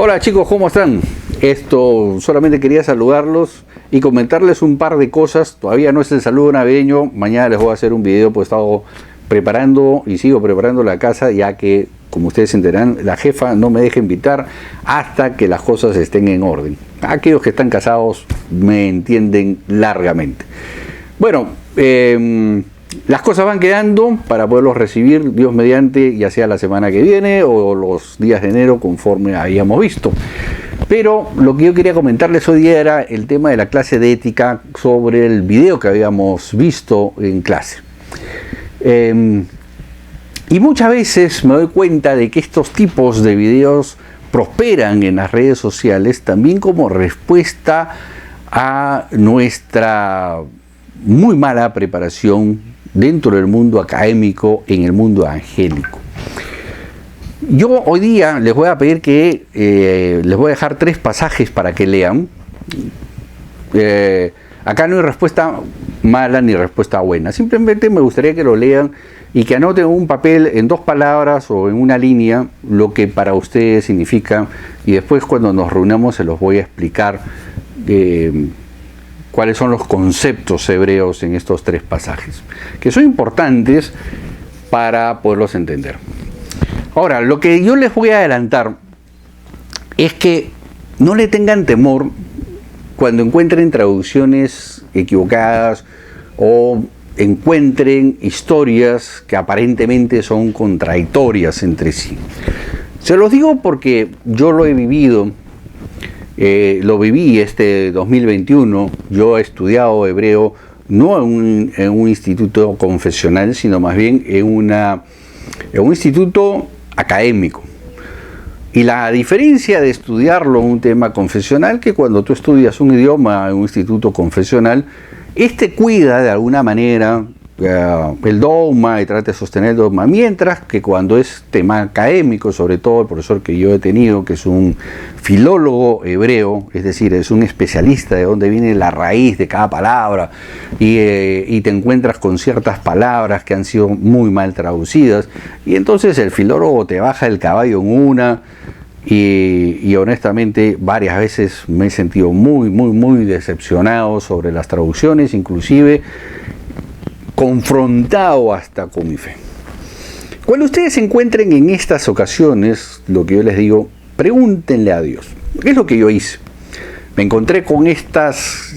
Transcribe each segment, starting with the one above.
Hola chicos, ¿cómo están? Solamente quería saludarlos y comentarles un par de cosas. Todavía no es el saludo navideño, mañana les voy a hacer un video, pues he estado preparando y sigo preparando la casa, ya que, como ustedes entenderán, la jefa no me deja invitar hasta que las cosas estén en orden. Aquellos que están casados me entienden largamente. Bueno, las cosas van quedando para poderlos recibir, Dios mediante, ya sea la semana que viene o los días de enero, conforme habíamos visto. Pero lo que yo quería comentarles hoy día era el tema de la clase de ética sobre el video que habíamos visto en clase. Y muchas veces me doy cuenta de que estos tipos de videos prosperan en las redes sociales también como respuesta a nuestra muy mala preparación dentro del mundo académico, en el mundo evangélico. Yo hoy día les voy a pedir que les voy a dejar 3 pasajes para que lean. Acá no hay respuesta mala ni respuesta buena, simplemente me gustaría que lo lean y que anoten en un papel, en 2 palabras o en una línea, lo que para ustedes significa, y después cuando nos reunamos se los voy a explicar cuáles son los conceptos hebreos en estos 3 pasajes, que son importantes para poderlos entender. Ahora, lo que yo les voy a adelantar es que no le tengan temor cuando encuentren traducciones equivocadas o encuentren historias que aparentemente son contradictorias entre sí. Se los digo porque yo lo he vivido. Lo viví este 2021, yo he estudiado hebreo no en un instituto confesional, sino más bien en un instituto académico. Y la diferencia de estudiarlo en un tema confesional, que cuando tú estudias un idioma en un instituto confesional, este cuida de alguna manera el dogma y trata de sostener el dogma, mientras que cuando es tema académico, sobre todo el profesor que yo he tenido, que es un filólogo hebreo, es decir, es un especialista de dónde viene la raíz de cada palabra, y te encuentras con ciertas palabras que han sido muy mal traducidas, y entonces el filólogo te baja el caballo en una, y honestamente varias veces me he sentido muy decepcionado sobre las traducciones, inclusive confrontado hasta con mi fe. Cuando ustedes se encuentren en estas ocasiones, lo que yo les digo, pregúntenle a Dios. ¿Qué es lo que yo hice? Me encontré con estas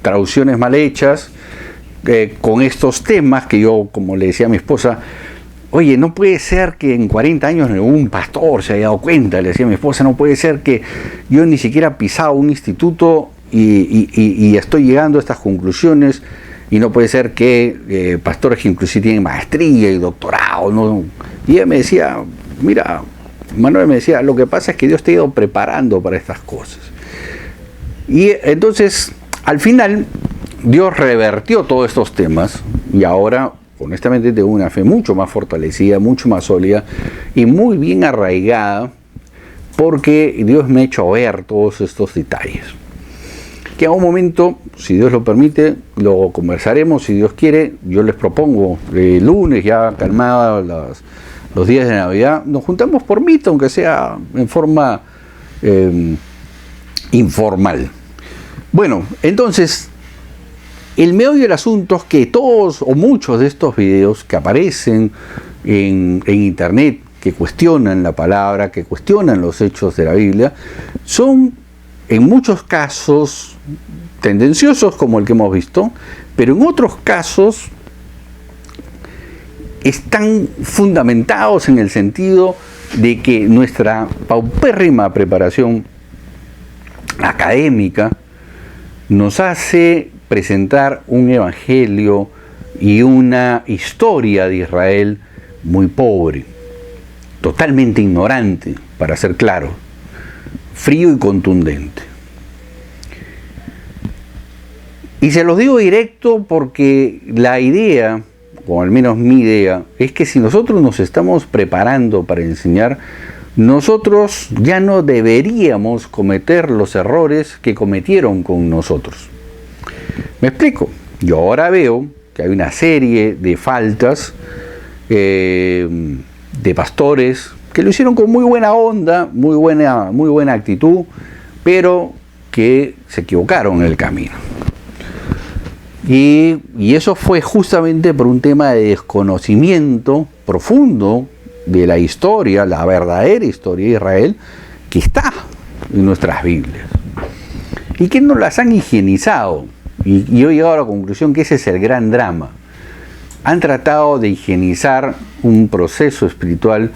traducciones mal hechas, con estos temas que yo, como le decía a mi esposa, oye, no puede ser que en 40 años ningún pastor se haya dado cuenta, le decía a mi esposa, no puede ser que yo ni siquiera he pisado un instituto y estoy llegando a estas conclusiones. Y no puede ser que pastores que inclusive tienen maestría y doctorado, ¿no? Y ella me decía, mira, Manuel me decía, lo que pasa es que Dios te ha ido preparando para estas cosas. Y entonces, al final, Dios revertió todos estos temas y ahora, honestamente, tengo una fe mucho más fortalecida, mucho más sólida y muy bien arraigada, porque Dios me ha hecho ver todos estos detalles. Que a un momento, si Dios lo permite, lo conversaremos, si Dios quiere. Yo les propongo, el lunes ya calmados los días de Navidad, nos juntamos por mito, aunque sea en forma informal. Bueno, entonces, el meollo del asunto es que todos o muchos de estos videos que aparecen en internet, que cuestionan la palabra, que cuestionan los hechos de la Biblia, son en muchos casos tendenciosos, como el que hemos visto, pero en otros casos están fundamentados en el sentido de que nuestra paupérrima preparación académica nos hace presentar un evangelio y una historia de Israel muy pobre, totalmente ignorante, para ser claro, frío y contundente. Y se los digo directo porque la idea, o al menos mi idea, es que si nosotros nos estamos preparando para enseñar, nosotros ya no deberíamos cometer los errores que cometieron con nosotros. ¿Me explico? Yo ahora veo que hay una serie de faltas de pastores que lo hicieron con muy buena onda, muy buena actitud, pero que se equivocaron en el camino. Y eso fue justamente por un tema de desconocimiento profundo de la historia, la verdadera historia de Israel, que está en nuestras Biblias. Y que nos las han higienizado. Y yo he llegado a la conclusión que ese es el gran drama. Han tratado de higienizar un proceso espiritual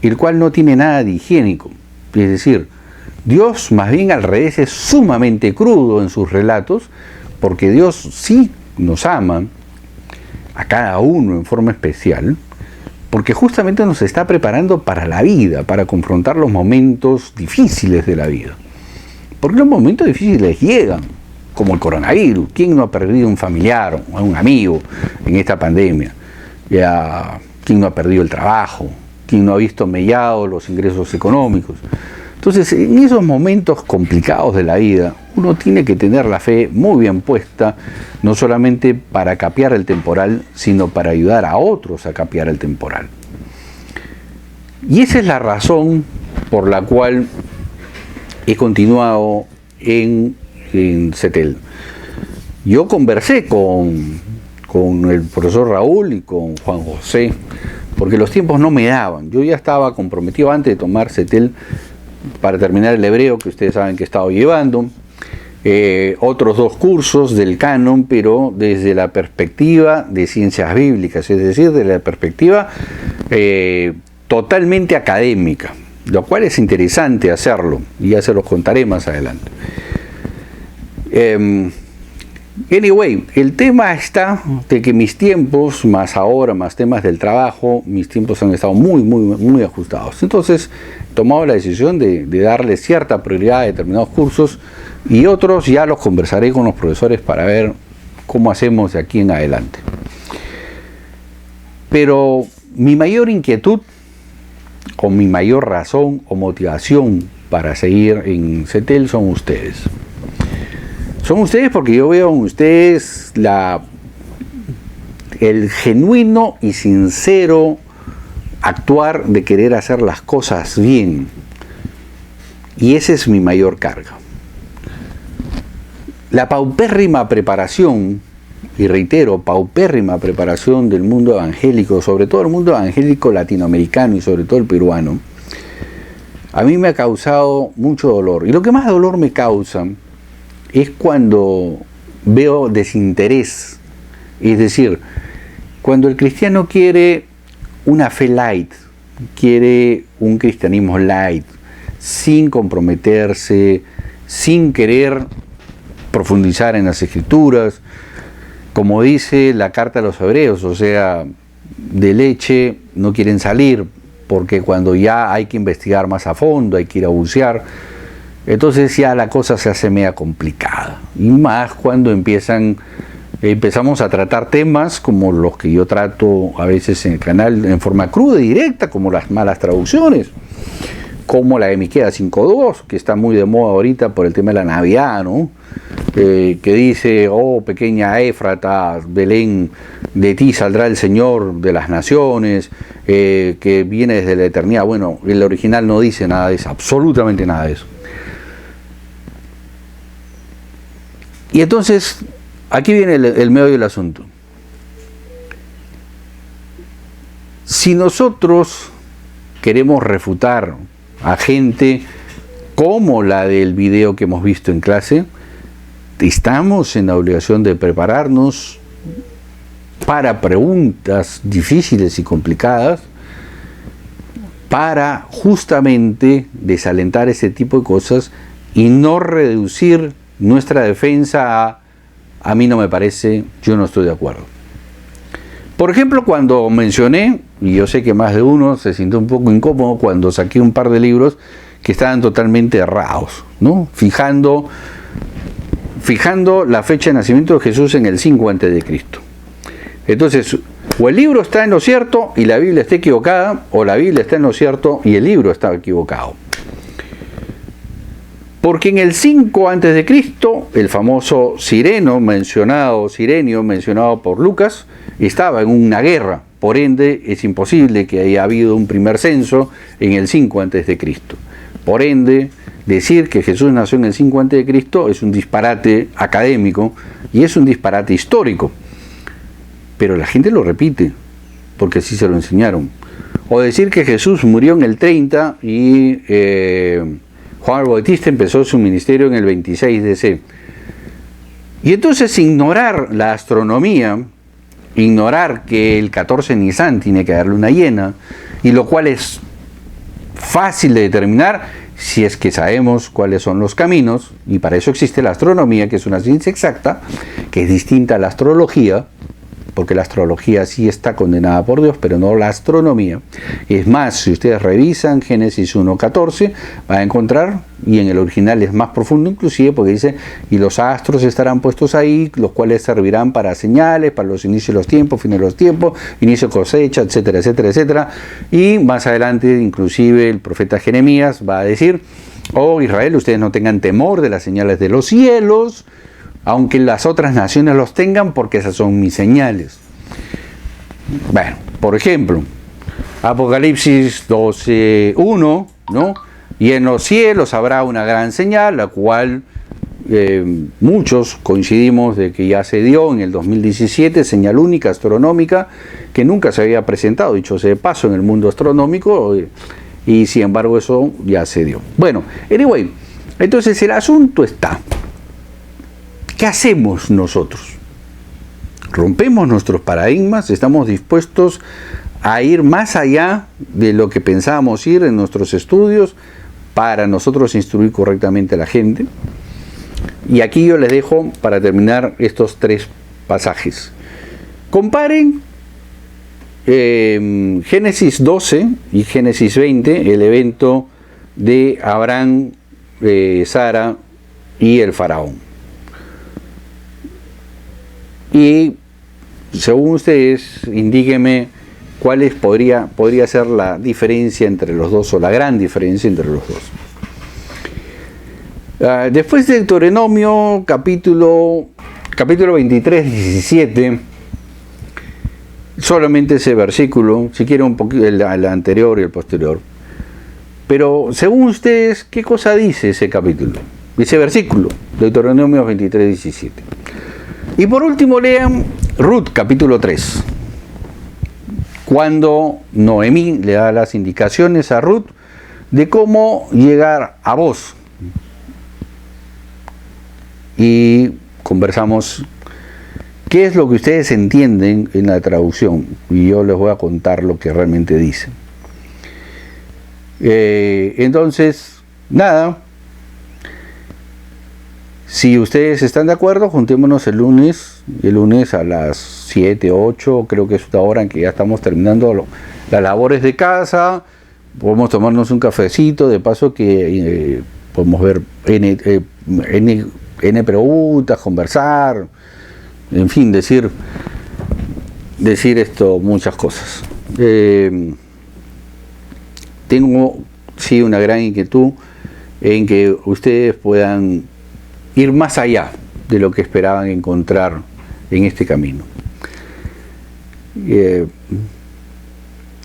el cual no tiene nada de higiénico. Es decir, Dios más bien al revés es sumamente crudo en sus relatos, porque Dios sí nos ama a cada uno en forma especial, porque justamente nos está preparando para la vida, para confrontar los momentos difíciles de la vida. Porque los momentos difíciles llegan, como el coronavirus. ¿Quién no ha perdido un familiar o un amigo en esta pandemia? ¿Quién no ha perdido el trabajo? ¿Quién no ha visto mellados los ingresos económicos? Entonces, en esos momentos complicados de la vida, uno tiene que tener la fe muy bien puesta, no solamente para capear el temporal, sino para ayudar a otros a capear el temporal. Y esa es la razón por la cual he continuado en CETEL. Yo conversé con el profesor Raúl y con Juan José, porque los tiempos no me daban. Yo ya estaba comprometido antes de tomar CETEL para terminar el hebreo, que ustedes saben que he estado llevando, otros 2 cursos del canon, pero desde la perspectiva de ciencias bíblicas, es decir, desde la perspectiva totalmente académica, lo cual es interesante hacerlo, y ya se los contaré más adelante. Anyway, el tema está de que mis tiempos, más ahora, más temas del trabajo, mis tiempos han estado muy ajustados. Entonces, he tomado la decisión de darle cierta prioridad a determinados cursos, y otros ya los conversaré con los profesores para ver cómo hacemos de aquí en adelante. Pero mi mayor inquietud, o mi mayor razón o motivación para seguir en CETEL son ustedes. Son ustedes porque yo veo en ustedes el genuino y sincero actuar de querer hacer las cosas bien. Y esa es mi mayor carga. La paupérrima preparación, y reitero, paupérrima preparación del mundo evangélico, sobre todo el mundo evangélico latinoamericano y sobre todo el peruano, a mí me ha causado mucho dolor. Y lo que más dolor me causa es cuando veo desinterés. Es decir, cuando el cristiano quiere una fe light, quiere un cristianismo light, sin comprometerse, sin querer profundizar en las escrituras, como dice la carta a los hebreos, o sea, de leche no quieren salir, porque cuando ya hay que investigar más a fondo, hay que ir a bucear, entonces ya la cosa se hace media complicada. Y más cuando empezamos a tratar temas como los que yo trato a veces en el canal en forma cruda y directa, como las malas traducciones, como la de Miqueas 5.2, que está muy de moda ahorita por el tema de la Navidad, ¿no? Que dice, oh pequeña Éfrata, Belén, de ti saldrá el Señor de las naciones, que viene desde la eternidad. Bueno, el original no dice nada de eso, absolutamente nada de eso. Y entonces, aquí viene el meollo del asunto. Si nosotros queremos refutar a gente como la del video que hemos visto en clase, estamos en la obligación de prepararnos para preguntas difíciles y complicadas, para justamente desalentar ese tipo de cosas y no reducir nuestra defensa a mí no me parece, yo no estoy de acuerdo. Por ejemplo, cuando mencioné, y yo sé que más de uno se sintió un poco incómodo cuando saqué un par de libros que estaban totalmente errados, ¿no? Fijando la fecha de nacimiento de Jesús en el 5 a.C. Entonces, o el libro está en lo cierto y la Biblia está equivocada, o la Biblia está en lo cierto y el libro está equivocado. Porque en el 5 a.C., el famoso Cirenio mencionado por Lucas, estaba en una guerra por ende es imposible que haya habido un primer censo en el 5 a.C. Por ende, decir que Jesús nació en el 5 a.C. es un disparate académico y es un disparate histórico. Pero la gente lo repite, porque así se lo enseñaron. O decir que Jesús murió en el 30 y Juan el Bautista empezó su ministerio en el 26 DC. Y entonces ignorar la astronomía, ignorar que el 14 Nisan tiene que haber luna llena, y lo cual es fácil de determinar si es que sabemos cuáles son los caminos, y para eso existe la astronomía, que es una ciencia exacta, que es distinta a la astrología, porque la astrología sí está condenada por Dios, pero no la astronomía. Es más, si ustedes revisan Génesis 1:14, van a encontrar, y en el original es más profundo inclusive, porque dice, y los astros estarán puestos ahí, los cuales servirán para señales, para los inicios de los tiempos, fines de los tiempos, inicio de cosecha, etcétera, etcétera, etcétera. Y más adelante, inclusive, el profeta Jeremías va a decir, oh Israel, ustedes no tengan temor de las señales de los cielos, aunque las otras naciones los tengan, porque esas son mis señales. Bueno, por ejemplo, Apocalipsis 12:1, ¿no? Y en los cielos habrá una gran señal, la cual muchos coincidimos de que ya se dio en el 2017, señal única astronómica, que nunca se había presentado, dicho sea de paso, en el mundo astronómico, y sin embargo eso ya se dio. Bueno, anyway, entonces el asunto está, ¿qué hacemos nosotros? ¿Rompemos nuestros paradigmas? ¿Estamos dispuestos a ir más allá de lo que pensábamos ir en nuestros estudios para nosotros instruir correctamente a la gente? Y aquí yo les dejo, para terminar, estos 3 pasajes. Comparen Génesis 12 y Génesis 20, el evento de Abraham, Sara y el faraón. Y según ustedes, indíquenme cuál podría ser la diferencia entre los dos, o la gran diferencia entre los dos. Después de Deuteronomio, capítulo 23, 17, solamente ese versículo, si quieren un poquito el anterior y el posterior. Pero según ustedes, ¿qué cosa dice ese capítulo? Ese versículo, Deuteronomio 23, 17. Y por último lean Ruth capítulo 3, cuando Noemí le da las indicaciones a Ruth de cómo llegar a Booz. Y conversamos qué es lo que ustedes entienden en la traducción, y yo les voy a contar lo que realmente dice. Entonces, nada. Si ustedes están de acuerdo, juntémonos el lunes a las 7, 8, creo que es una hora en que ya estamos terminando las labores de casa, podemos tomarnos un cafecito, de paso que podemos ver N preguntas, conversar, en fin, decir muchas cosas. Tengo, sí, una gran inquietud en que ustedes puedan ir más allá de lo que esperaban encontrar en este camino.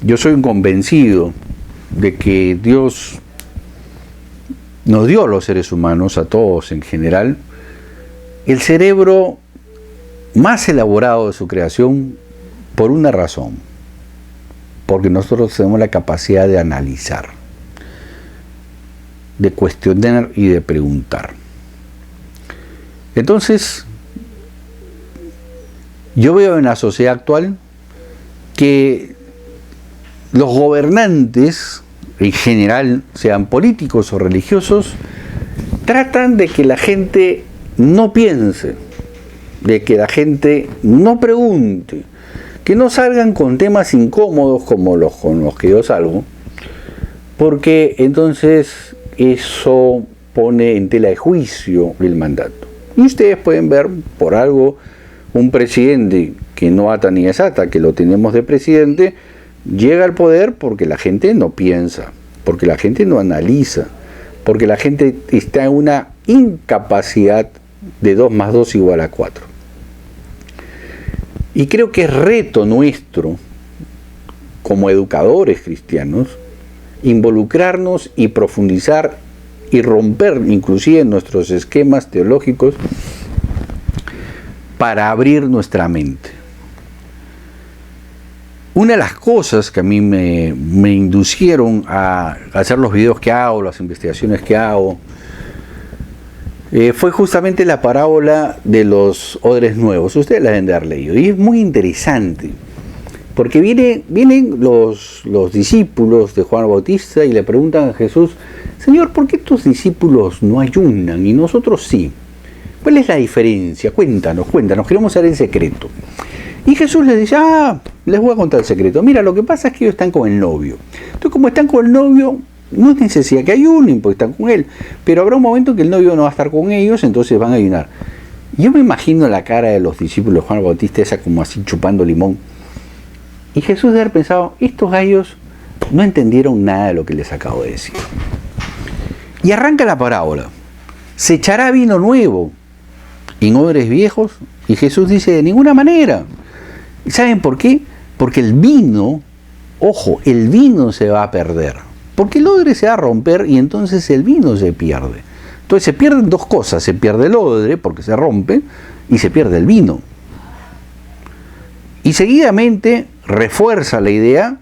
Yo soy convencido de que Dios nos dio a los seres humanos, a todos en general, el cerebro más elaborado de su creación por una razón, porque nosotros tenemos la capacidad de analizar, de cuestionar y de preguntar. Entonces, yo veo en la sociedad actual que los gobernantes, en general, sean políticos o religiosos, tratan de que la gente no piense, de que la gente no pregunte, que no salgan con temas incómodos como los con los que yo salgo, porque entonces eso pone en tela de juicio el mandato. Y ustedes pueden ver, por algo, un presidente que no ata ni desata, que lo tenemos de presidente, llega al poder porque la gente no piensa, porque la gente no analiza, porque la gente está en una incapacidad de 2 más 2 igual a 4. Y creo que es reto nuestro, como educadores cristianos, involucrarnos y profundizar y romper inclusive nuestros esquemas teológicos para abrir nuestra mente. Una de las cosas que a mí me inducieron a hacer los videos que hago, las investigaciones que hago, fue justamente la parábola de los odres nuevos. Ustedes la deben de haber leído. Y es muy interesante, porque vienen los discípulos de Juan Bautista y le preguntan a Jesús: Señor, ¿por qué tus discípulos no ayunan y nosotros sí? ¿Cuál es la diferencia? Cuéntanos, queremos saber el secreto. Y Jesús les dice: les voy a contar el secreto. Mira, lo que pasa es que ellos están con el novio. Entonces, como están con el novio, no es necesidad que ayunen porque están con él. Pero habrá un momento que el novio no va a estar con ellos, entonces van a ayunar. Yo me imagino la cara de los discípulos de Juan Bautista, esa como así chupando limón. Y Jesús debe haber pensado: estos gallos no entendieron nada de lo que les acabo de decir. Y arranca la parábola. ¿Se echará vino nuevo en odres viejos? Y Jesús dice: de ninguna manera. ¿Y saben por qué? Porque el vino se va a perder. Porque el odre se va a romper y entonces el vino se pierde. Entonces se pierden dos cosas: se pierde el odre porque se rompe y se pierde el vino. Y seguidamente refuerza la idea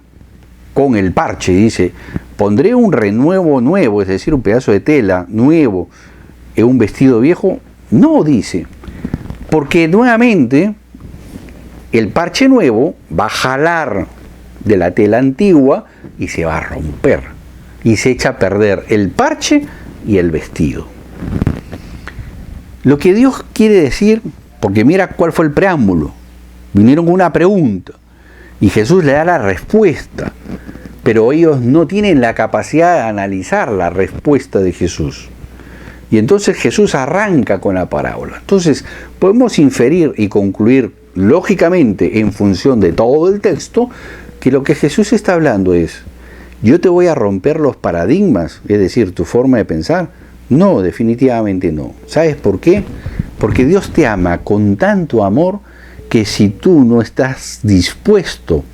con el parche. Dice: pondré un renuevo nuevo, es decir, un pedazo de tela nuevo en un vestido viejo. No, dice, porque nuevamente el parche nuevo va a jalar de la tela antigua y se va a romper. Y se echa a perder el parche y el vestido. Lo que Dios quiere decir, porque mira cuál fue el preámbulo. Vinieron con una pregunta y Jesús le da la respuesta, pero ellos no tienen la capacidad de analizar la respuesta de Jesús. Y entonces Jesús arranca con la parábola. Entonces podemos inferir y concluir lógicamente en función de todo el texto que lo que Jesús está hablando es: yo te voy a romper los paradigmas, es decir, tu forma de pensar. No, definitivamente no. ¿Sabes por qué? Porque Dios te ama con tanto amor que si tú no estás dispuesto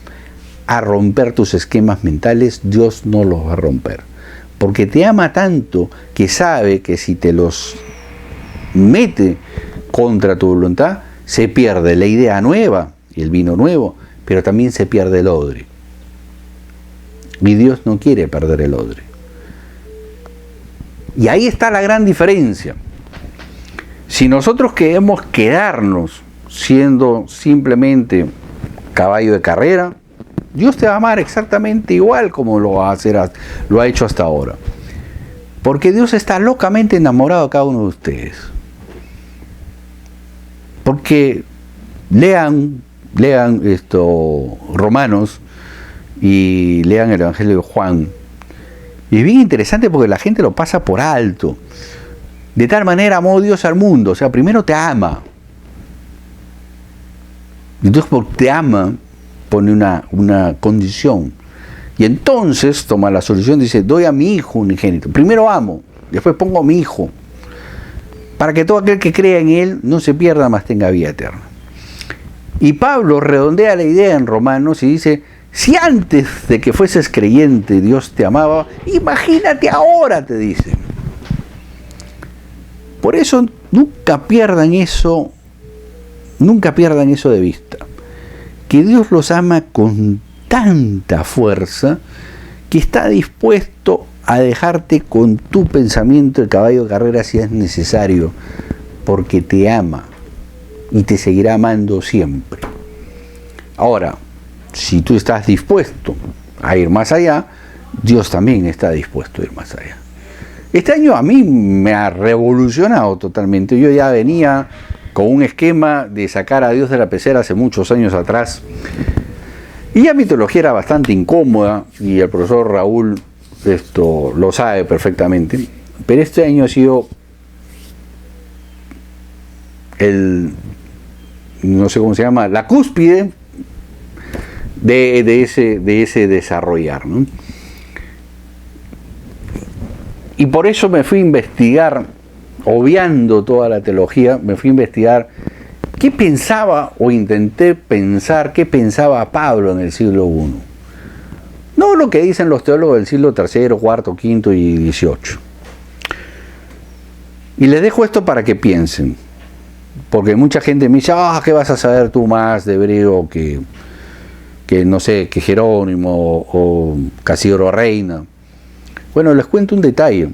a romper tus esquemas mentales, Dios no los va a romper. Porque te ama tanto que sabe que si te los mete contra tu voluntad, se pierde la idea nueva y el vino nuevo, pero también se pierde el odre. Y Dios no quiere perder el odre. Y ahí está la gran diferencia. Si nosotros queremos quedarnos siendo simplemente caballo de carrera, Dios te va a amar exactamente igual como lo ha hecho hasta ahora. Porque Dios está locamente enamorado de cada uno de ustedes. Porque lean Romanos y lean el Evangelio de Juan. Y es bien interesante porque la gente lo pasa por alto. De tal manera amó Dios al mundo. O sea, primero te ama. Entonces, porque te ama, pone una condición. Y entonces toma la solución, dice: doy a mi hijo unigénito. Primero amo, después pongo a mi hijo, para que todo aquel que crea en él no se pierda, mas tenga vida eterna. Y Pablo redondea la idea en Romanos y dice: si antes de que fueses creyente Dios te amaba, imagínate ahora, te dice. Por eso nunca pierdan eso de vista. Que Dios los ama con tanta fuerza que está dispuesto a dejarte con tu pensamiento el caballo de carrera si es necesario, porque te ama y te seguirá amando siempre. Ahora, si tú estás dispuesto a ir más allá, Dios también está dispuesto a ir más allá. Este año a mí me ha revolucionado totalmente. Yo ya venía con un esquema de sacar a Dios de la pecera hace muchos años atrás. Y ya mi teología era bastante incómoda, y el profesor Raúl lo sabe perfectamente. Pero este año ha sido no sé cómo se llama, la cúspide de ese desarrollar, ¿no? Y por eso me fui a investigar, obviando toda la teología, me fui a investigar qué pensaba, o intenté pensar qué pensaba Pablo en el siglo I. lo que dicen los teólogos del siglo III, IV, V y XVIII. Y les dejo esto para que piensen, porque mucha gente me dice, ¿qué vas a saber tú más de hebreo que no sé, que Jerónimo o Casimiro Reina? Bueno, les cuento un detalle.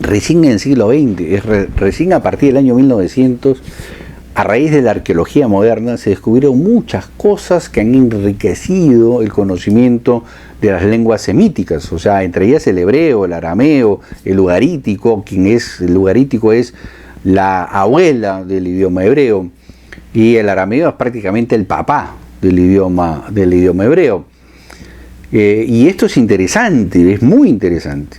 Recién en el siglo XX, recién a partir del año 1900, a raíz de la arqueología moderna, se descubrieron muchas cosas que han enriquecido el conocimiento de las lenguas semíticas, o sea, entre ellas el hebreo, el arameo, el ugarítico, el ugarítico es la abuela del idioma hebreo, y el arameo es prácticamente el papá del idioma hebreo. Y esto es interesante, es muy interesante.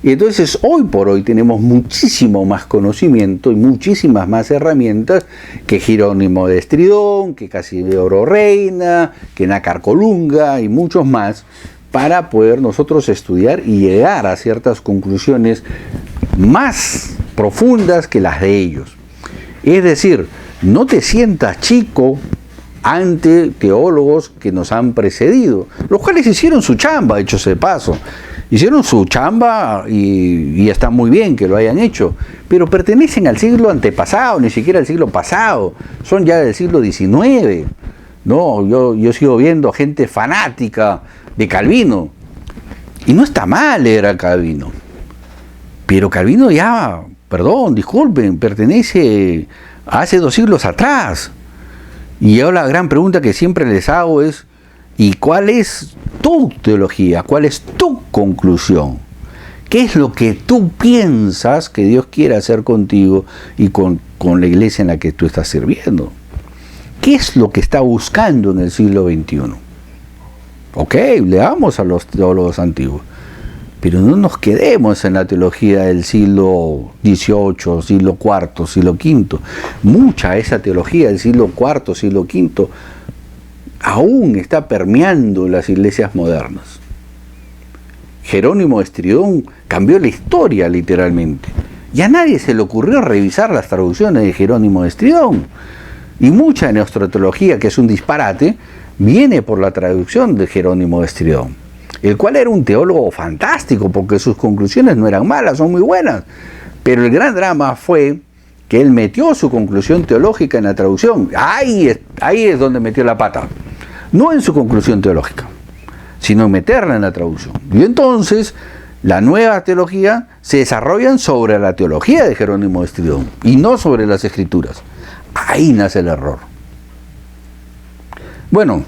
Y entonces hoy por hoy tenemos muchísimo más conocimiento y muchísimas más herramientas que Jerónimo de Estridón, que Casimiro Reina, que Nácar Colunga y muchos más, para poder nosotros estudiar y llegar a ciertas conclusiones más profundas que las de ellos. Es decir, no te sientas chico ante teólogos que nos han precedido, los cuales hicieron su chamba, dicho sea de paso. Hicieron su chamba y está muy bien que lo hayan hecho, pero pertenecen al siglo antepasado, ni siquiera al siglo pasado, son ya del siglo XIX. No, yo sigo viendo gente fanática de Calvino, y no está mal leer a Calvino, pero Calvino ya, perdón, disculpen, pertenece a hace 2 siglos atrás. Y ahora la gran pregunta que siempre les hago es, ¿y cuál es tu teología? ¿Cuál es tu conclusión? ¿Qué es lo que tú piensas que Dios quiere hacer contigo y con la iglesia en la que tú estás sirviendo? ¿Qué es lo que está buscando en el siglo XXI? Ok, leamos a los teólogos antiguos, pero no nos quedemos en la teología del siglo XVIII, siglo IV, siglo V. Mucha de esa teología del siglo IV, siglo V, aún está permeando las iglesias modernas. Jerónimo de Estridón cambió la historia literalmente. Y a nadie se le ocurrió revisar las traducciones de Jerónimo de Estridón. Y mucha de nuestra teología, que es un disparate, viene por la traducción de Jerónimo de Estridón, el cual era un teólogo fantástico, porque sus conclusiones no eran malas, son muy buenas. Pero el gran drama fue que él metió su conclusión teológica en la traducción. Ahí es donde metió la pata. No en su conclusión teológica, sino en meterla en la traducción. Y entonces la nueva teología se desarrolla sobre la teología de Jerónimo de Estridón y no sobre las escrituras. Ahí nace el error. Bueno,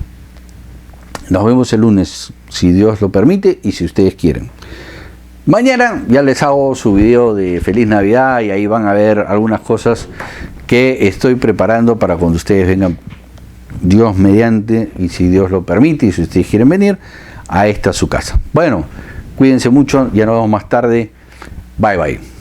nos vemos el lunes, si Dios lo permite y si ustedes quieren. Mañana ya les hago su video de Feliz Navidad y ahí van a ver algunas cosas que estoy preparando para cuando ustedes vengan, Dios mediante, y si Dios lo permite y si ustedes quieren venir a esta su casa. Bueno, cuídense mucho, ya nos vemos más tarde. Bye bye.